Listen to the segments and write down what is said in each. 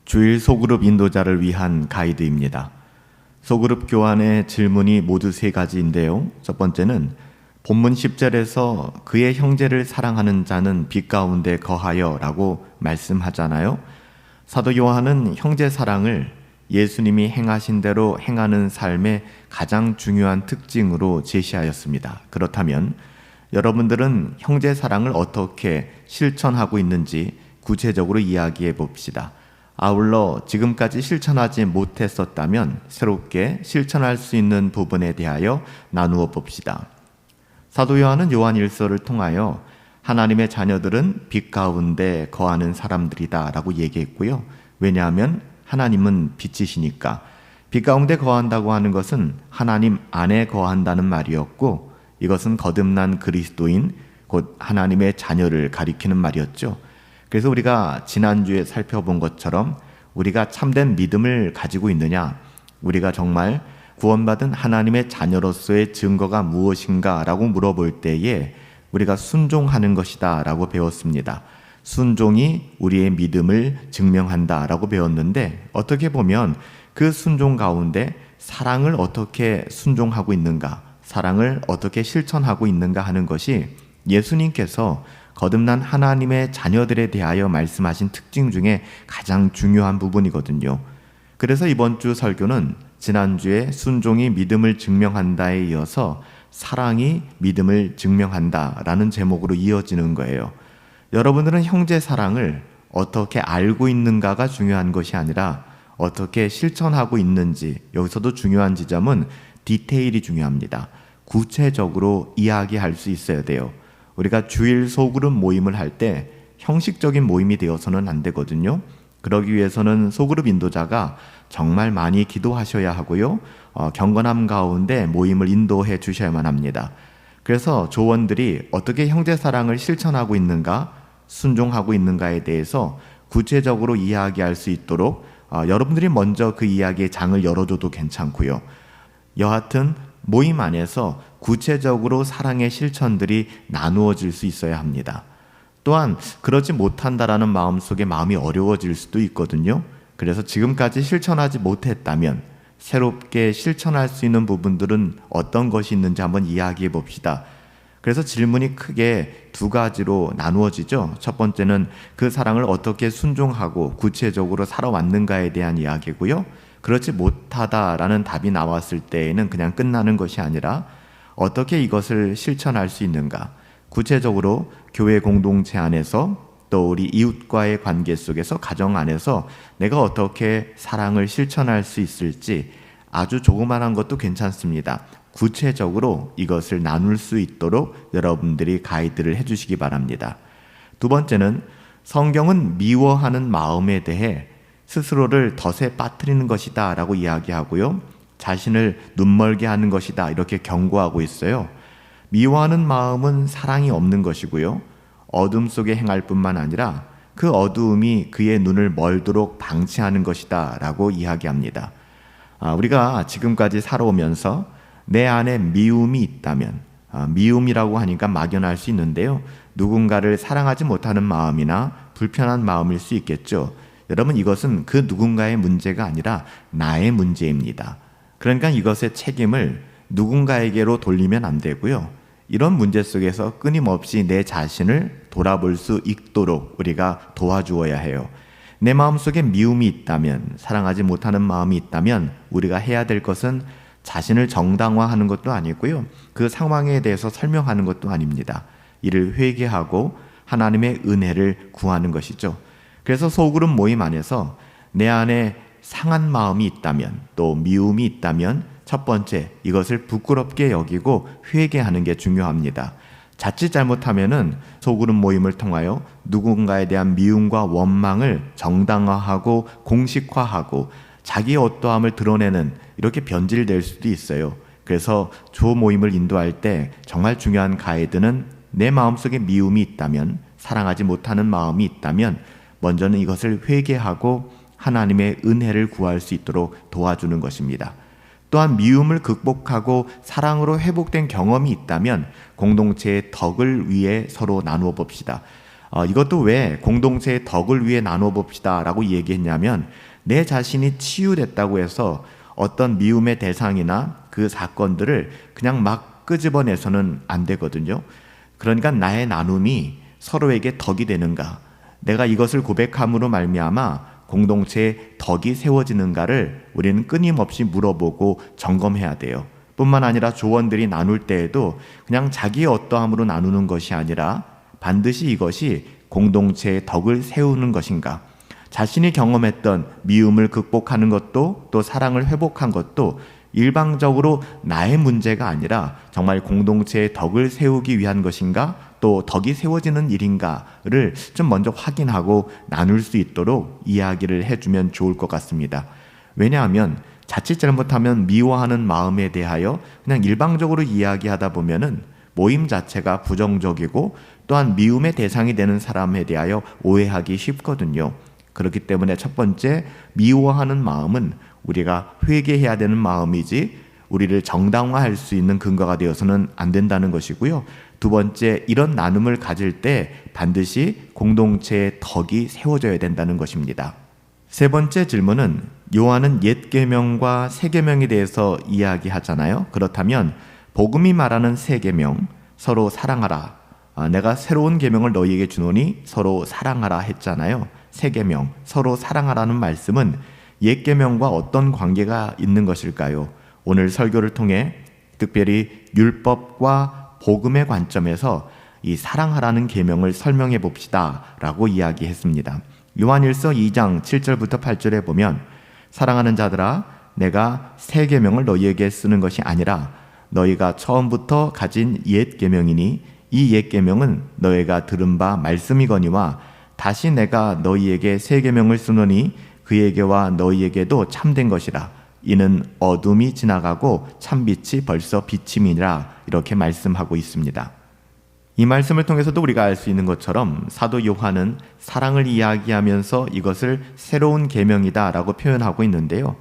주일 소그룹 인도자를 위한 가이드입니다. 소그룹 교환의 질문이 모두 세 가지인데요. 첫 번째는 본문 10절에서 그의 형제를 사랑하는 자는 빛 가운데 거하여 라고 말씀하잖아요. 사도 요한은 형제 사랑을 예수님이 행하신 대로 행하는 삶의 가장 중요한 특징으로 제시하였습니다. 그렇다면 여러분들은 형제 사랑을 어떻게 실천하고 있는지 구체적으로 이야기해 봅시다. 아울러 지금까지 실천하지 못했었다면 새롭게 실천할 수 있는 부분에 대하여 나누어 봅시다. 사도 요한은 요한 1서를 통하여 하나님의 자녀들은 빛 가운데 거하는 사람들이다 라고 얘기했고요. 왜냐하면 하나님은 빛이시니까. 빛 가운데 거한다고 하는 것은 하나님 안에 거한다는 말이었고, 이것은 거듭난 그리스도인 곧 하나님의 자녀를 가리키는 말이었죠. 그래서 우리가 지난주에 살펴본 것처럼 우리가 참된 믿음을 가지고 있느냐, 우리가 정말 구원받은 하나님의 자녀로서의 증거가 무엇인가 라고 물어볼 때에 우리가 순종하는 것이다 라고 배웠습니다. 순종이 우리의 믿음을 증명한다 라고 배웠는데, 어떻게 보면 그 순종 가운데 사랑을 어떻게 순종하고 있는가, 사랑을 어떻게 실천하고 있는가 하는 것이 예수님께서 거듭난 하나님의 자녀들에 대하여 말씀하신 특징 중에 가장 중요한 부분이거든요. 그래서 이번 주 설교는 지난주에 순종이 믿음을 증명한다에 이어서 사랑이 믿음을 증명한다라는 제목으로 이어지는 거예요. 여러분들은 형제 사랑을 어떻게 알고 있는가가 중요한 것이 아니라 어떻게 실천하고 있는지, 여기서도 중요한 지점은 디테일이 중요합니다. 구체적으로 이야기할 수 있어야 돼요. 우리가 주일 소그룹 모임을 할 때 형식적인 모임이 되어서는 안 되거든요. 그러기 위해서는 소그룹 인도자가 정말 많이 기도하셔야 하고요. 경건함 가운데 모임을 인도해 주셔야만 합니다. 그래서 조원들이 어떻게 형제사랑을 실천하고 있는가, 순종하고 있는가에 대해서 구체적으로 이야기할 수 있도록 여러분들이 먼저 그 이야기의 장을 열어줘도 괜찮고요. 여하튼 모임 안에서 구체적으로 사랑의 실천들이 나누어질 수 있어야 합니다. 또한 그러지 못한다라는 마음속에 마음이 어려워질 수도 있거든요. 그래서 지금까지 실천하지 못했다면 새롭게 실천할 수 있는 부분들은 어떤 것이 있는지 한번 이야기해 봅시다. 그래서 질문이 크게 두 가지로 나누어지죠. 첫 번째는 그 사랑을 어떻게 순종하고 구체적으로 살아왔는가에 대한 이야기고요. 그렇지 못하다라는 답이 나왔을 때에는 그냥 끝나는 것이 아니라 어떻게 이것을 실천할 수 있는가, 구체적으로 교회 공동체 안에서 또 우리 이웃과의 관계 속에서 가정 안에서 내가 어떻게 사랑을 실천할 수 있을지 아주 조그만한 것도 괜찮습니다. 구체적으로 이것을 나눌 수 있도록 여러분들이 가이드를 해주시기 바랍니다. 두 번째는 성경은 미워하는 마음에 대해 스스로를 덫에 빠뜨리는 것이다 라고 이야기하고요. 자신을 눈멀게 하는 것이다 이렇게 경고하고 있어요. 미워하는 마음은 사랑이 없는 것이고요. 어둠 속에 행할 뿐만 아니라 그 어두움이 그의 눈을 멀도록 방치하는 것이다 라고 이야기합니다. 우리가 지금까지 살아오면서 내 안에 미움이 있다면, 미움이라고 하니까 막연할 수 있는데요. 누군가를 사랑하지 못하는 마음이나 불편한 마음일 수 있겠죠. 여러분, 이것은 그 누군가의 문제가 아니라 나의 문제입니다. 그러니까 이것의 책임을 누군가에게로 돌리면 안 되고요. 이런 문제 속에서 끊임없이 내 자신을 돌아볼 수 있도록 우리가 도와주어야 해요. 내 마음속에 미움이 있다면, 사랑하지 못하는 마음이 있다면 우리가 해야 될 것은 자신을 정당화하는 것도 아니고요. 그 상황에 대해서 설명하는 것도 아닙니다. 이를 회개하고 하나님의 은혜를 구하는 것이죠. 그래서 소그룹 모임 안에서 내 안에 상한 마음이 있다면, 또 미움이 있다면 첫 번째, 이것을 부끄럽게 여기고 회개하는 게 중요합니다. 자칫 잘못하면은 소그룹 모임을 통하여 누군가에 대한 미움과 원망을 정당화하고 공식화하고 자기의 어떠함을 드러내는 이렇게 변질될 수도 있어요. 그래서 조 모임을 인도할 때 정말 중요한 가이드는 내 마음속에 미움이 있다면, 사랑하지 못하는 마음이 있다면 먼저는 이것을 회개하고 하나님의 은혜를 구할 수 있도록 도와주는 것입니다. 또한 미움을 극복하고 사랑으로 회복된 경험이 있다면 공동체의 덕을 위해 서로 나누어 봅시다. 이것도 왜 공동체의 덕을 위해 나눠 봅시다 라고 얘기했냐면, 내 자신이 치유됐다고 해서 어떤 미움의 대상이나 그 사건들을 그냥 막 끄집어내서는 안 되거든요. 그러니까 나의 나눔이 서로에게 덕이 되는가, 내가 이것을 고백함으로 말미암아 공동체의 덕이 세워지는가를 우리는 끊임없이 물어보고 점검해야 돼요. 뿐만 아니라 조언들이 나눌 때에도 그냥 자기의 어떠함으로 나누는 것이 아니라 반드시 이것이 공동체의 덕을 세우는 것인가, 자신이 경험했던 미움을 극복하는 것도 또 사랑을 회복한 것도 일방적으로 나의 문제가 아니라 정말 공동체의 덕을 세우기 위한 것인가, 또 덕이 세워지는 일인가를 좀 먼저 확인하고 나눌 수 있도록 이야기를 해주면 좋을 것 같습니다. 왜냐하면 자칫 잘못하면 미워하는 마음에 대하여 그냥 일방적으로 이야기하다 보면은 모임 자체가 부정적이고 또한 미움의 대상이 되는 사람에 대하여 오해하기 쉽거든요. 그렇기 때문에 첫 번째, 미워하는 마음은 우리가 회개해야 되는 마음이지 우리를 정당화할 수 있는 근거가 되어서는 안 된다는 것이고요. 두 번째, 이런 나눔을 가질 때 반드시 공동체의 덕이 세워져야 된다는 것입니다. 세 번째 질문은, 요한은 옛 계명과 새 계명에 대해서 이야기하잖아요. 그렇다면 복음이 말하는 새 계명, 서로 사랑하라, 내가 새로운 계명을 너희에게 주노니 서로 사랑하라 했잖아요. 새 계명, 서로 사랑하라는 말씀은 옛 계명과 어떤 관계가 있는 것일까요? 오늘 설교를 통해 특별히 율법과 복음의 관점에서 이 사랑하라는 계명을 설명해 봅시다 라고 이야기했습니다. 요한일서 2장 7절부터 8절에 보면, 사랑하는 자들아, 내가 새 계명을 너희에게 쓰는 것이 아니라 너희가 처음부터 가진 옛 계명이니 이 옛 계명은 너희가 들은 바 말씀이거니와 다시 내가 너희에게 새 계명을 쓰노니 그에게와 너희에게도 참된 것이라. 이는 어둠이 지나가고 참빛이 벌써 비침이니라. 이렇게 말씀하고 있습니다. 이 말씀을 통해서도 우리가 알 수 있는 것처럼 사도 요한은 사랑을 이야기하면서 이것을 새로운 계명이다 라고 표현하고 있는데요.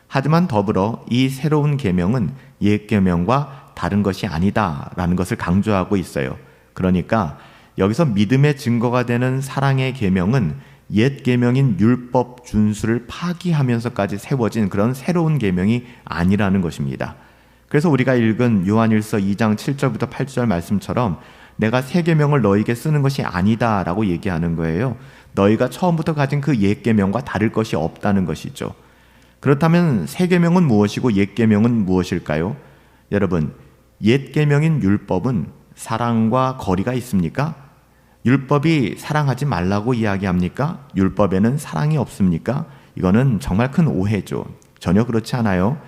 하지만 더불어 이 새로운 계명은 옛 계명과 다른 것이 아니다 라는 것을 강조하고 있어요. 그러니까 여기서 믿음의 증거가 되는 사랑의 계명은 옛 계명인 율법 준수를 파기하면서까지 세워진 그런 새로운 계명이 아니라는 것입니다. 그래서 우리가 읽은 요한일서 2장 7절부터 8절 말씀처럼 내가 새 계명을 너희에게 쓰는 것이 아니다 라고 얘기하는 거예요. 너희가 처음부터 가진 그 옛 계명과 다를 것이 없다는 것이죠. 그렇다면 새 계명은 무엇이고 옛 계명은 무엇일까요? 여러분, 옛 계명인 율법은 사랑과 거리가 있습니까? 율법이 사랑하지 말라고 이야기합니까? 율법에는 사랑이 없습니까? 이거는 정말 큰 오해죠. 전혀 그렇지 않아요.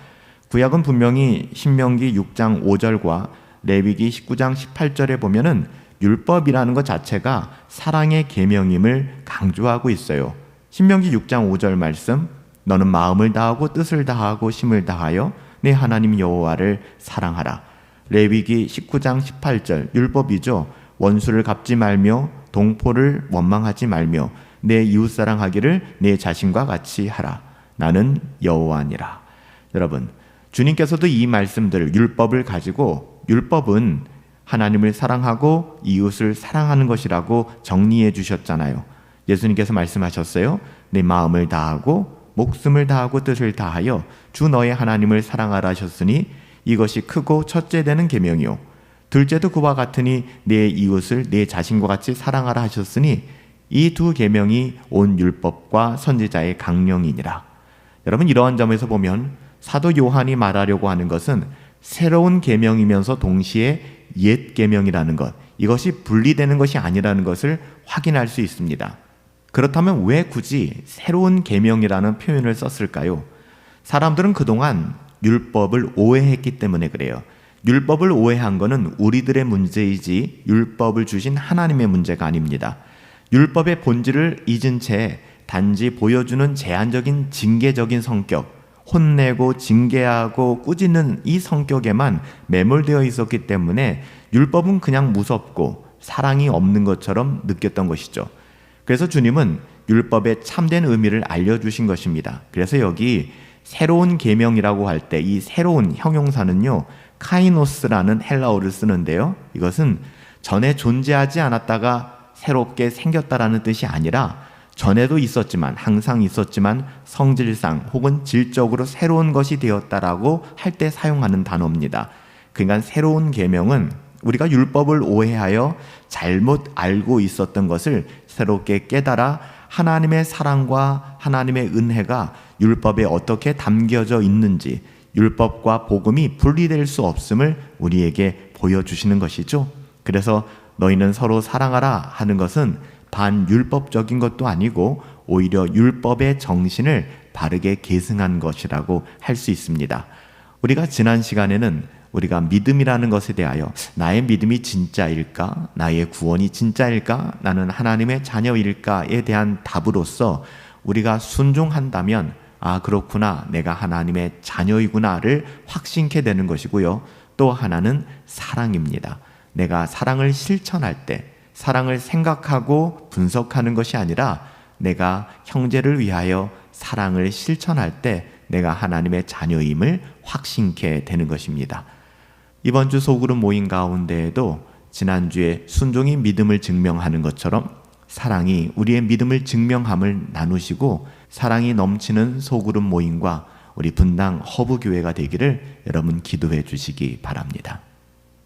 구약은 분명히 신명기 6장 5절과 레위기 19장 18절에 보면은 율법이라는 것 자체가 사랑의 계명임을 강조하고 있어요. 신명기 6장 5절 말씀, 너는 마음을 다하고 뜻을 다하고 힘을 다하여 내 하나님 여호와를 사랑하라. 레위기 19장 18절 율법이죠. 원수를 갚지 말며 동포를 원망하지 말며 내 이웃 사랑하기를 내 자신과 같이 하라. 나는 여호와니라. 여러분, 주님께서도 이 말씀들, 율법을 가지고 율법은 하나님을 사랑하고 이웃을 사랑하는 것이라고 정리해 주셨잖아요. 예수님께서 말씀하셨어요. 내 마음을 다하고 목숨을 다하고 뜻을 다하여 주 너의 하나님을 사랑하라 하셨으니 이것이 크고 첫째 되는 계명이요 둘째도 그와 같으니 내 이웃을 내 자신과 같이 사랑하라 하셨으니 이 두 계명이 온 율법과 선지자의 강령이니라. 여러분, 이러한 점에서 보면 사도 요한이 말하려고 하는 것은 새로운 계명이면서 동시에 옛 계명이라는 것, 이것이 분리되는 것이 아니라는 것을 확인할 수 있습니다. 그렇다면 왜 굳이 새로운 계명이라는 표현을 썼을까요? 사람들은 그동안 율법을 오해했기 때문에 그래요. 율법을 오해한 것은 우리들의 문제이지 율법을 주신 하나님의 문제가 아닙니다. 율법의 본질을 잊은 채 단지 보여주는 제한적인 징계적인 성격, 혼내고 징계하고 꾸짖는 이 성격에만 매몰되어 있었기 때문에 율법은 그냥 무섭고 사랑이 없는 것처럼 느꼈던 것이죠. 그래서 주님은 율법의 참된 의미를 알려주신 것입니다. 그래서 여기 새로운 계명이라고 할 때 이 새로운 형용사는요, 카이노스라는 헬라어를 쓰는데요, 이것은 전에 존재하지 않았다가 새롭게 생겼다라는 뜻이 아니라 전에도 있었지만, 항상 있었지만 성질상 혹은 질적으로 새로운 것이 되었다라고 할 때 사용하는 단어입니다. 그러니까 새로운 계명은 우리가 율법을 오해하여 잘못 알고 있었던 것을 새롭게 깨달아 하나님의 사랑과 하나님의 은혜가 율법에 어떻게 담겨져 있는지, 율법과 복음이 분리될 수 없음을 우리에게 보여주시는 것이죠. 그래서 너희는 서로 사랑하라 하는 것은 반율법적인 것도 아니고 오히려 율법의 정신을 바르게 계승한 것이라고 할 수 있습니다. 우리가 지난 시간에는 우리가 믿음이라는 것에 대하여 나의 믿음이 진짜일까? 나의 구원이 진짜일까? 나는 하나님의 자녀일까?에 대한 답으로서 우리가 순종한다면 그렇구나, 내가 하나님의 자녀이구나를 확신케 되는 것이고요. 또 하나는 사랑입니다. 내가 사랑을 실천할 때, 사랑을 생각하고 분석하는 것이 아니라 내가 형제를 위하여 사랑을 실천할 때 내가 하나님의 자녀임을 확신케 되는 것입니다. 이번 주 소그룹 모임 가운데에도 지난주에 순종이 믿음을 증명하는 것처럼 사랑이 우리의 믿음을 증명함을 나누시고, 사랑이 넘치는 소그룹 모임과 우리 분당 허브교회가 되기를 여러분 기도해 주시기 바랍니다.